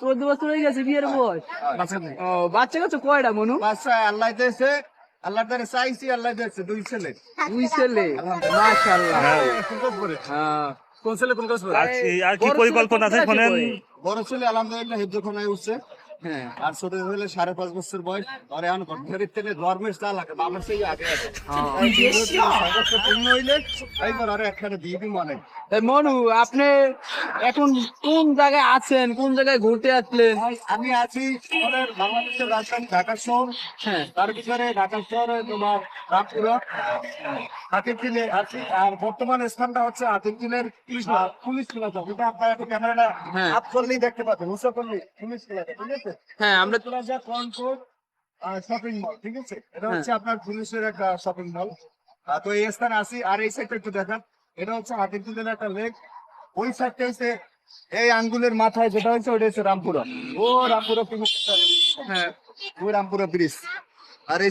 14 বছর হয়ে গেছে বিয়ের বয়স। ও বাচ্চা কাচ্চা কয়টা মনু? বাচ্চা আল্লাহ দিয়েছে, আল্লাহ তারে চাইছি, আল্লাহ দিয়েছে 2 ছেলে। 2 ছেলে, মাশাআল্লাহ। সুন্দর করে। হ্যাঁ, কোন ছেলে কোন ক্লাস পড়ে? আর কি বড় ছেলে পরিকল্পনা কোন আছে ক্লাসে শোনেন। পড়ে? বড় ছেলে আলহামদুলিল্লাহ হিফজখানায় উঠছে। হ্যাঁ, আর ছোট হলে 5.5 বছর বয়স। আর এখন ঘরের থেকে ধর্মের চা লাগে, বাবার থেকে আগে আছে। পূর্ণ হইলে এইবার আরো একখানে দিয়ে দিই মনে। তাই মনু, আপনি এখন কোন জায়গায় আছেন, কোন জায়গায় ঘুরতে আসলেন? আমি আছি আমাদের বাংলাদেশের রাজধানী ঢাকা শহর। হ্যাঁ, তার ভিতরে ঢাকা শহরে তোমার রামপুরা হাতিরঝিলে আছি। আর বর্তমান স্থানটা হচ্ছে হাতিরঝিলের পুলিশ প্লাজা। যেটা আপনারা একটু ক্যামেরাটা হ্যাঁ। আপ করলেই দেখতে পাবেন, উঁচু করলেই পুলিশ প্লাজা, ঠিক আছে? হ্যাঁ, আমরা প্লাজা কনকোর্ট শপিং মল, ঠিক আছে? এটা হচ্ছে আপনার পুলিশের একটা শপিং মল। তো এই স্থানে আছি। আর এই সাইডটা একটু দেখান, এটা হচ্ছে হাতিরঝিলের একটা লেক। ওই সাইডটা হচ্ছে এই আঙ্গুলের মাথায় যেটা হচ্ছে ওটা হচ্ছে রামপুরা। ও রামপুরা ব্রিজ। হ্যাঁ ওই রামপুরা ব্রিজ। আর এই